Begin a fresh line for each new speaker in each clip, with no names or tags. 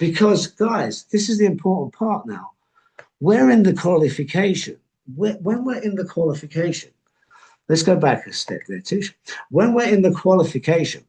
Because, guys, this is the important part now. We're in the qualification. When we're in the qualification, let's go back a step there, too. When we're in the qualification,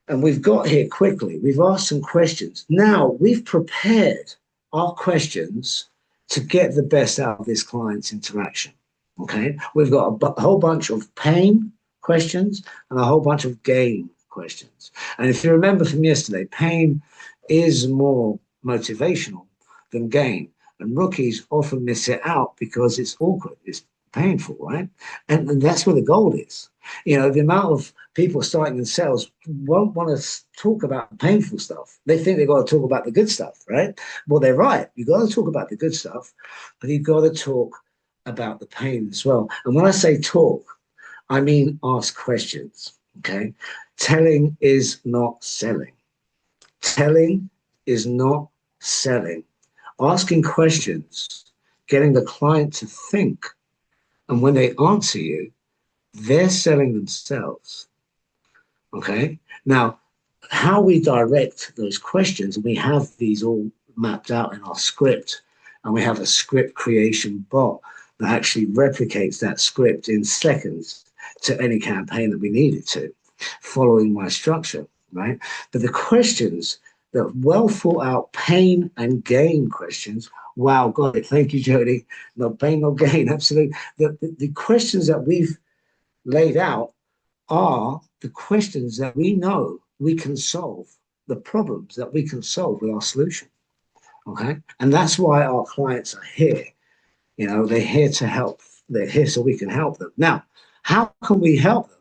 and we've got here quickly, we've asked some questions. Now, we've prepared our questions to get the best out of this client's interaction. Okay, we've got a whole bunch of pain questions and a whole bunch of gain questions. And if you remember from yesterday, pain is more motivational than gain. And rookies often miss it out because it's awkward, it's painful, right? And that's where the gold is. You know, the amount of people starting in sales won't want to talk about the painful stuff. They think they've got to talk about the good stuff, right? Well, they're right. You've got to talk about the good stuff, but you've got to talk about the pain as well. And when I say talk, I mean ask questions, okay? Telling is not selling. Telling is not selling. Asking questions, getting the client to think, and when they answer you, they're selling themselves, okay? Now, how we direct those questions, we have these all mapped out in our script, and we have a script creation bot that actually replicates that script in seconds to any campaign that we need it to, following my structure, right? But the questions, the well thought out pain and gain questions, wow, got it. Thank you, Jody. No pain, no gain, absolutely. The questions that we've laid out are the questions that we know we can solve, the problems that we can solve with our solution, okay? And that's why our clients are here. You know, they're here to help. They're here so we can help them. Now, how can we help them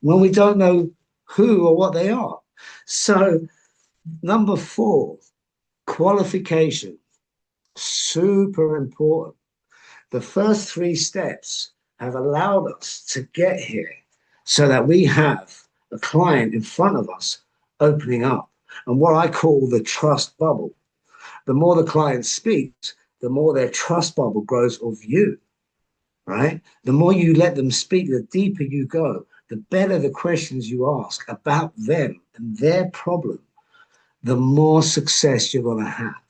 when we don't know who or what they are? So, number 4, qualification. Super important. The first 3 steps have allowed us to get here so that we have a client in front of us opening up, and what I call the trust bubble. The more the client speaks, the more their trust bubble grows of you, right? The more you let them speak, the deeper you go, the better the questions you ask about them and their problem, the more success you're going to have,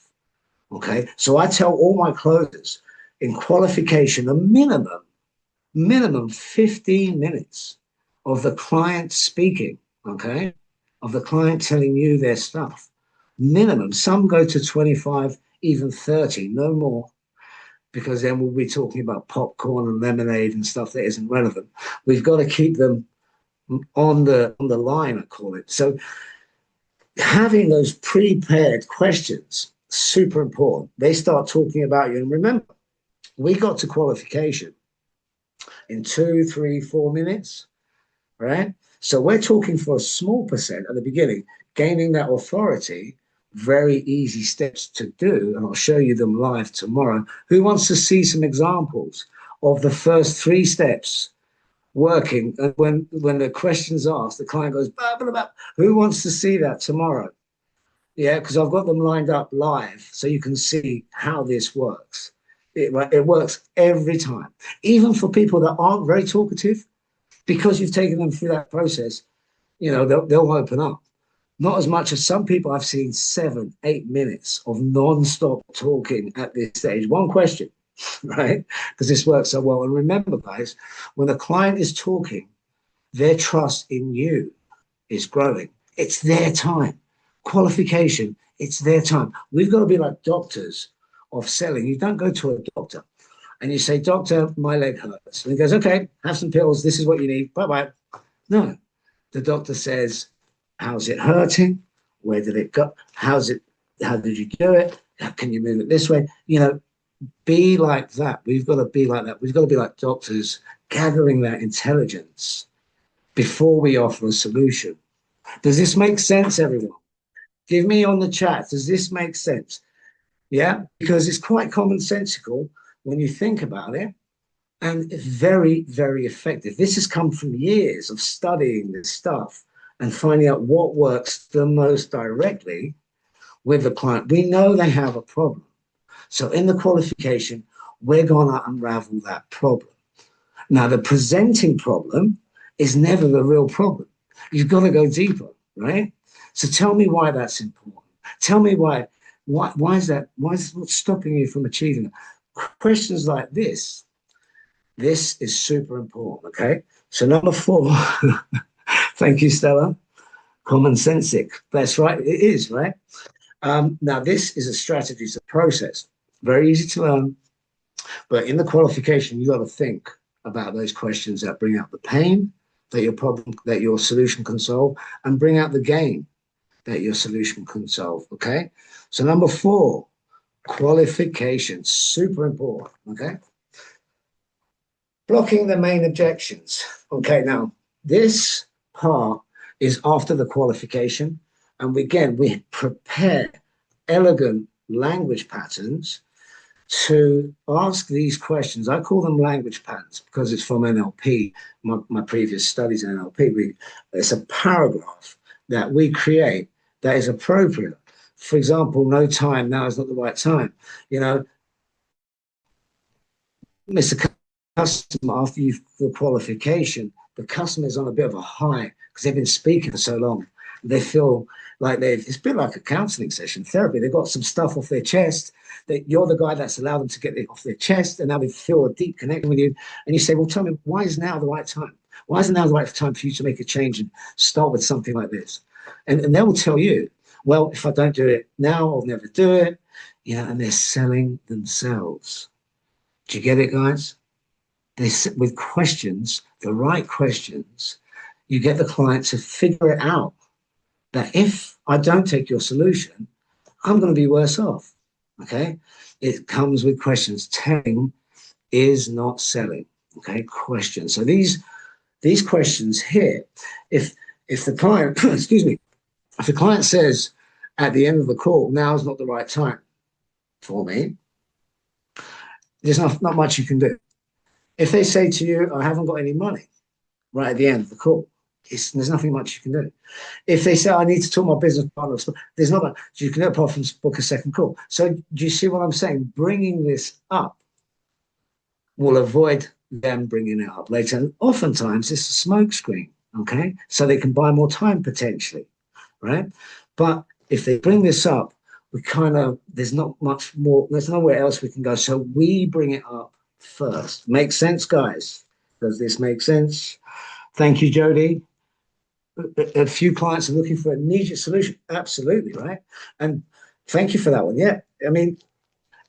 okay? So I tell all my closers in qualification, a minimum 15 minutes of the client speaking, okay? Of the client telling you their stuff. Minimum. Some go to 25, even 30, no more, because then we'll be talking about popcorn and lemonade and stuff that isn't relevant. We've got to keep them on the line, I call it. So having those prepared questions, super important. They start talking about you. And remember, we got to qualification in 2, 3, 4 minutes, right? So we're talking for a small percent at the beginning, gaining that authority. Very easy steps to do, and I'll show you them live tomorrow. Who wants to see some examples of the first 3 steps working? And when the question's asked, the client goes, blah, blah, blah. Who wants to see that tomorrow? Yeah, because I've got them lined up live so you can see how this works. It works every time, even for people that aren't very talkative, because you've taken them through that process. You know, they'll open up. Not as much as some people. I've seen 7, 8 minutes of non-stop talking at this stage. One question, right? Because this works so well. And remember, guys, when the client is talking, their trust in you is growing. It's their time. Qualification, it's their time. We've got to be like doctors of selling. You don't go to a doctor and you say, doctor, my leg hurts. And he goes, okay, have some pills. This is what you need. Bye-bye. No, the doctor says, how's it hurting? Where did it go? How did you do it? How can you move it this way? You know, be like that. We've got to be like that. We've got to be like doctors, gathering that intelligence before we offer a solution. Does this make sense, everyone? Give me on the chat. Does this make sense? Yeah, because it's quite commonsensical when you think about it, and it's very, very effective. This has come from years of studying this stuff and finding out what works the most directly with the client. We know they have a problem. So in the qualification, we're going to unravel that problem. Now, the presenting problem is never the real problem. You've got to go deeper, right? So tell me why that's important. Tell me why. Why is that? Why is what's stopping you from achieving it? Questions like this is super important. Okay. So number 4, thank you, Stella. Common sensic. That's right. It is, right? Now, this is a strategy, it's a process. Very easy to learn, but in the qualification, you got to think about those questions that bring out the pain that your solution can solve, and bring out the gain that your solution can solve. Okay. So number 4, qualification, super important. Okay. Blocking the main objections. Okay. Now, this part is after the qualification. And we prepare elegant language patterns to ask these questions. I call them language patterns because it's from NLP, my previous studies in NLP. It's a paragraph that we create that is appropriate. For example, no time, now is not the right time. You know, Mr. Customer, after the qualification, the customer is on a bit of a high because they've been speaking for so long. They feel like it's a bit like a counseling session, therapy. They've got some stuff off their chest that you're the guy that's allowed them to get it off their chest, and now they feel a deep connection with you. And you say, well, tell me, why is now the right time? Why is now the right time for you to make a change and start with something like this? And they will tell you, well, if I don't do it now, I'll never do it. Yeah, and they're selling themselves. Do you get it, guys? With questions, the right questions, you get the client to figure it out that if I don't take your solution, I'm going to be worse off. Okay. It comes with questions. Telling is not selling. Okay. Questions. So these questions here, if the client, excuse me, if the client says at the end of the call, now is not the right time for me, there's not much you can do. If they say to you, I haven't got any money right at the end of the call, there's nothing much you can do. If they say, I need to talk to my business partner, there's not much you can do apart from book a second call. So do you see what I'm saying? Bringing this up will avoid them bringing it up later. And oftentimes it's a smokescreen, okay? So they can buy more time potentially, right? But if they bring this up, there's not much more, there's nowhere else we can go. So we bring it up first. Makes sense, guys? Does this make sense? Thank you, Jody. A few clients are looking for an immediate solution. Absolutely, right? And thank you for that one. Yeah, I mean,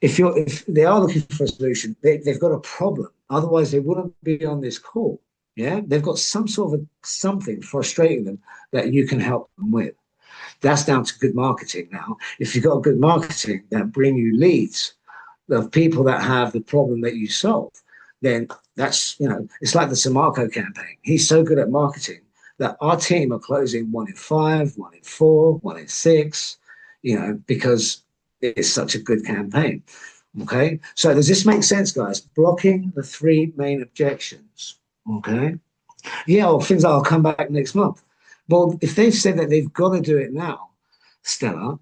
if they are looking for a solution, they've got a problem. Otherwise, they wouldn't be on this call. Yeah, they've got some sort of something frustrating them that you can help them with. That's down to good marketing now. If you've got good marketing that bring you leads of people that have the problem that you solve, then that's, it's like the Samarco campaign. He's so good at marketing that our team are closing 1 in 5, 1 in 4, 1 in 6, because it's such a good campaign. Okay. So does this make sense, guys? Blocking the 3 main objections. Okay. Yeah, or things like I'll come back next month. Well, if they've said that they've got to do it now, Stella,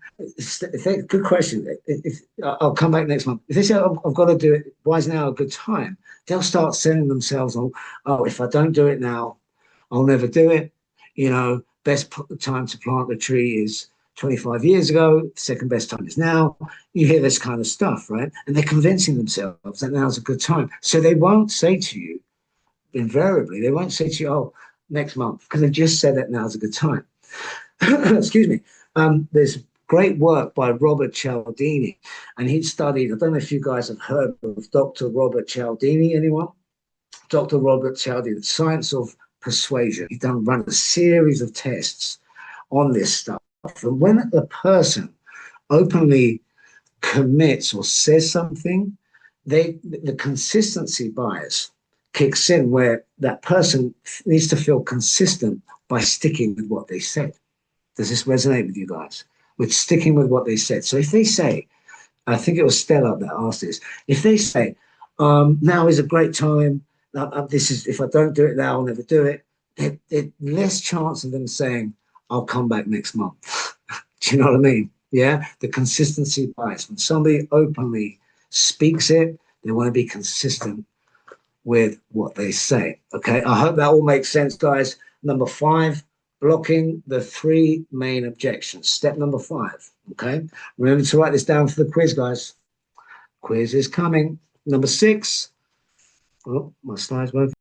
good question. If I'll come back next month. If they say I've got to do it, why is now a good time? They'll start selling themselves on, if I don't do it now, I'll never do it. Best time to plant the tree is 25 years ago. Second best time is now. You hear this kind of stuff, right? And they're convincing themselves that now's a good time. So they won't say to you, invariably, they won't say to you, next month, because they've just said that now's a good time. Excuse me. There's great work by Robert Cialdini, and he studied, I don't know if you guys have heard of Dr. Robert Cialdini, anyone? Dr. Robert Cialdini, the science of persuasion. He's run a series of tests on this stuff. And when a person openly commits or says something, the consistency bias kicks in, where that person needs to feel consistent by sticking with what they said. Does this resonate with you guys? With sticking with what they said. So if they say, I think it was Stella that asked this, if they say, now is a great time, if I don't do it now, I'll never do it, there's less chance of them saying, I'll come back next month. Do you know what I mean? Yeah, the consistency bias. When somebody openly speaks it, they want to be consistent with what they say. Okay, I hope that all makes sense, guys. Number 5, blocking the three main objections. Step number 5. Okay. Remember to write this down for the quiz, guys. Quiz is coming. Number 6. Oh, my slides won't